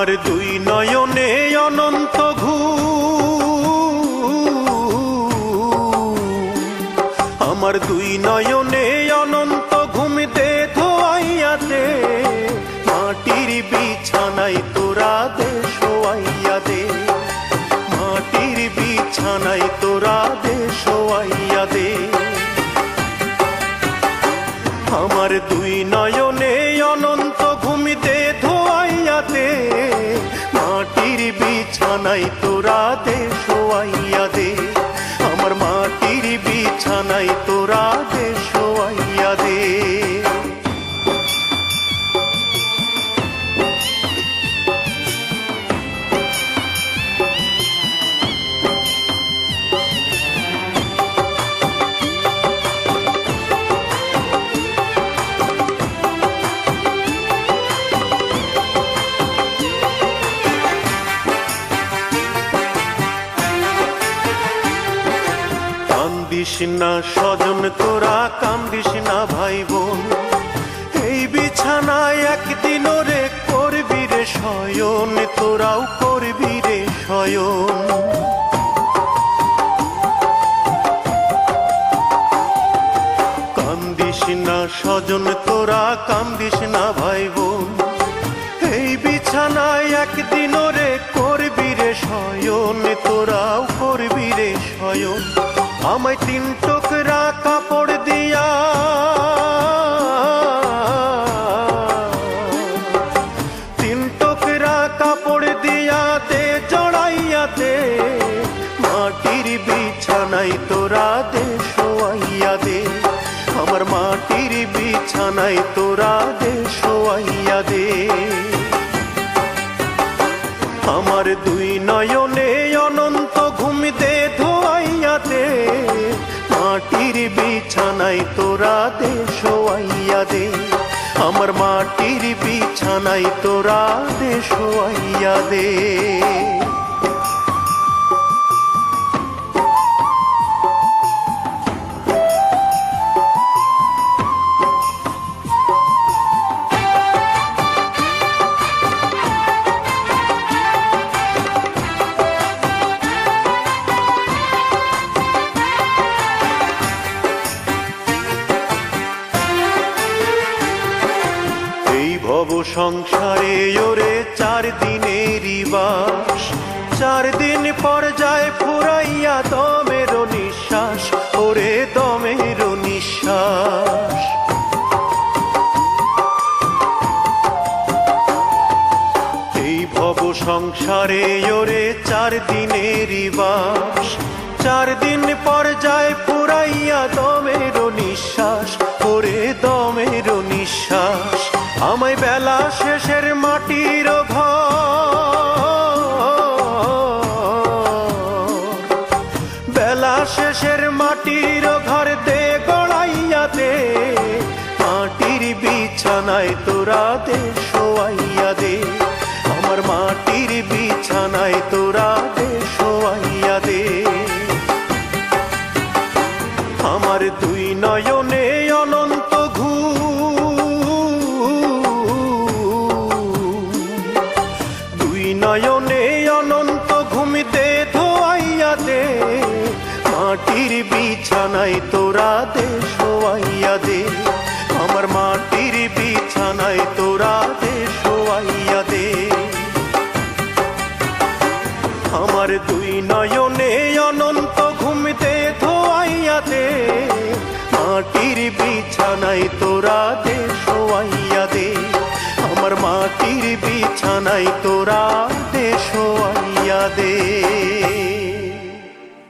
আমার দুই নয়নে অনন্ত আমার দুই নয়নে অনন্ত ঘুম দে ধোয়াইয়া দে, মাটির বিছানায় তোরা দে শোয়াইয়া দে, মাটির বিছানায় তোরা দে শোয়াইয়া দে। আমার দুই নয়নে অনন্ত ঘুম দে ধোয়াইয়া দে, মাটির বিছানায় তোরা দে শোয়াইয়া দে, আমার মাটির বিছানায় তোরা দে শোয়াইয়া দে। কান্দিস না স্বজন তোরা, কান্দিস না ভাই বোন, এই বিছানায় একদিন রে করবি রে শয়ন, তোরাও করবি রে শয়ন। কান্দিস না স্বজন তোরা, কান্দিস না ভাই বোন, এই বিছানায় একদিন রে করবি রে শয়ন, তোরাও করবি রে শয়ন। আমায় তিন টুকরা কাপড় দিয়া, তিন টুকরা কাপড় দিয়া দে জড়াইয়া দে, মাটির বিছানায় তোরা দে শোয়াইয়া দে, আমার মাটির বিছানায় তোরা দে শোয়াইয়া দে। আমার দুই নয়নে অনন্ত ঘুম দে ধোয়াইয়া দে, মাটির বিছানায় তোরা দে শোয়াইয়া দে, আমার মাটির বিছানায় তোরা দে শোয়াইয়া দে। ভব সংসারে ওরে 4 দিনেরই বাস, 4 দিন পর যায় ফুরাইয়া দমের নিঃশ্বাস, ওরে দমের নিঃশ্বাস। এই ভব সংসারে ওরে 4 দিনেরই বাস, 4 দিন পর যায় ফুরাইয়া দমের নিঃশ্বাস, ওরে দমের নিঃশ্বাস। আমায় বেলা শেষের মাটির ঘর, বেলা শেষের মাটির ঘর দে গড়াইয়া দে, মাটির বিছানায় তোরা দে শোয়াইয়া দে, আমার মাটির বিছানায় তোরা দে শোয়াইয়া দে। আমার দুই নয়নে অনন্ত নয়নে অনন্ত ঘুম দে ধোয়াইয়া দে, মাটির বিছানায় তোরা দে শোয়াইয়া দে, আমার মাটির বিছানায় তোরা দে শোয়াইয়া দে। আমার দুই নয়নে অনন্ত ঘুম দে ধোয়াইয়া দে, মাটির বিছানায় তোরা দে শোয়াইয়া দে, আমার মাটির বিছানায় তোরা